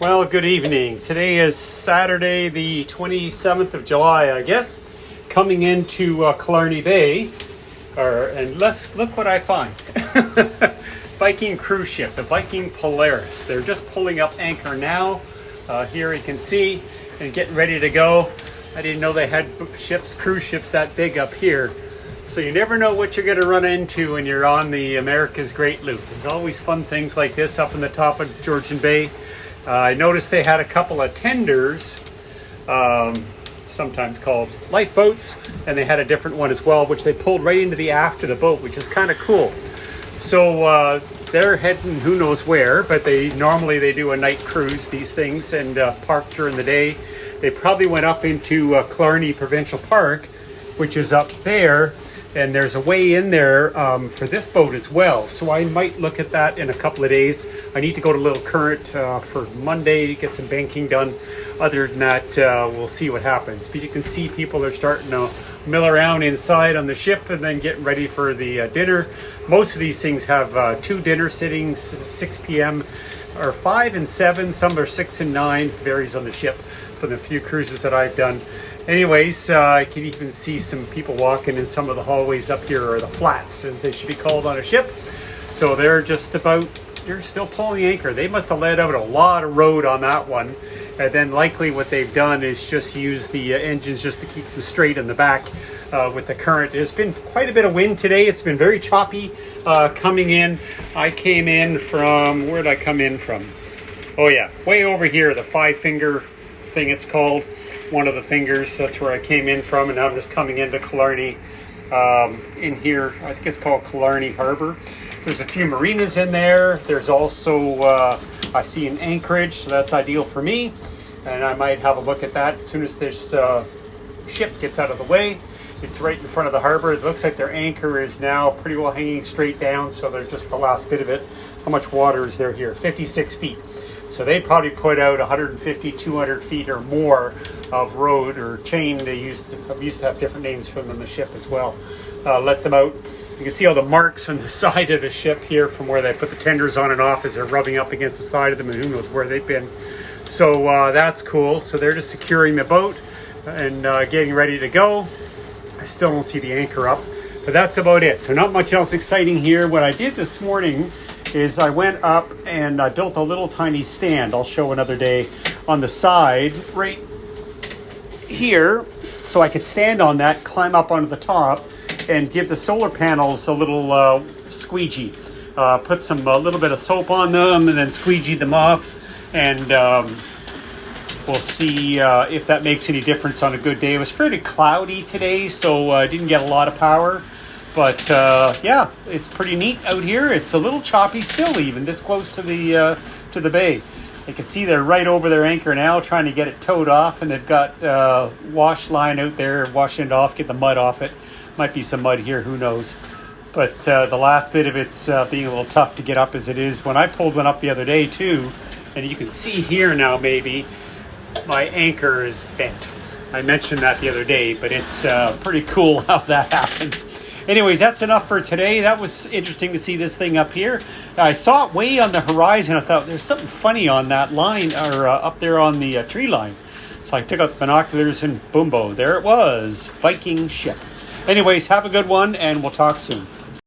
Well, good evening. Today is Saturday, the 27th of July, I guess, coming into Killarney Bay. And let's look what I find. Viking cruise ship, the Viking Polaris. They're just pulling up anchor now. Here you can see, and getting ready to go. I didn't know they had cruise ships that big up here. So you never know what you're going to run into when you're on the America's Great Loop. There's always fun things like this up in the top of Georgian Bay. I noticed they had a couple of tenders, sometimes called lifeboats, and they had a different one as well, which they pulled right into the aft of the boat, which is kind of cool. So they're heading who knows where, but they do a night cruise, these things, and park during the day. They probably went up into Killarney Provincial Park, which is up there, and there's a way in there for this boat as well. So I might look at that in a couple of days. I need to go to Little Current for Monday to get some banking done. Other than that, we'll see what happens. But you can see people are starting to mill around inside on the ship and then getting ready for the dinner. Most of these things have 2 dinner sittings, 6 p.m. or 5 and 7. Some are 6 and 9, varies on the ship from the few cruises that I've done. Anyways, I can even see some people walking in some of the hallways up here, or the flats as they should be called on a ship. So they're still pulling anchor. They must have let out a lot of road on that one. And then likely what they've done is just use the engines just to keep them straight in the back with the current. There's been quite a bit of wind today. It's been very choppy coming in. I came in from, where did I come in from? Oh yeah, way over here, the 5-finger thing it's called. One of the fingers, that's where I came in from, and now I'm just coming into Killarney in here. I think it's called Killarney Harbor. There's a few marinas in there. There's also I see an anchorage, so that's ideal for me, and I might have a look at that as soon as this ship gets out of the way. It's right in front of the harbor. It looks like their anchor is now pretty well hanging straight down, so they're just the last bit of it. How much water is there here? 56 feet. So they probably put out 150, 200 feet or more of road or chain. They used to have different names for them on the ship as well. Let them out. You can see all the marks on the side of the ship here from where they put the tenders on and off as they're rubbing up against the side of them, and who knows where they've been. So that's cool. So they're just securing the boat and getting ready to go. I still don't see the anchor up, but that's about it. So not much else exciting here. What I did this morning is I went up and I built a little tiny stand, I'll show another day, on the side right here, so I could stand on that, climb up onto the top, and give the solar panels a little squeegee. Put a little bit of soap on them and then squeegee them off, and we'll see if that makes any difference on a good day. It was pretty cloudy today, so I didn't get a lot of power. But yeah, it's pretty neat out here. It's a little choppy still, even this close to the bay. You can see they're right over their anchor now, trying to get it towed off, and they've got wash line out there, washing it off, get the mud off it. Might be some mud here, who knows. But the last bit of it's being a little tough to get up as it is. When I pulled one up the other day too, and you can see here now maybe, my anchor is bent. I mentioned that the other day, but it's pretty cool how that happens. Anyways, that's enough for today. That was interesting to see this thing up here. I saw it way on the horizon. I thought there's something funny on that line, or up there on the tree line. So I took out the binoculars and boombo, there it was, Viking ship. Anyways, have a good one, and we'll talk soon.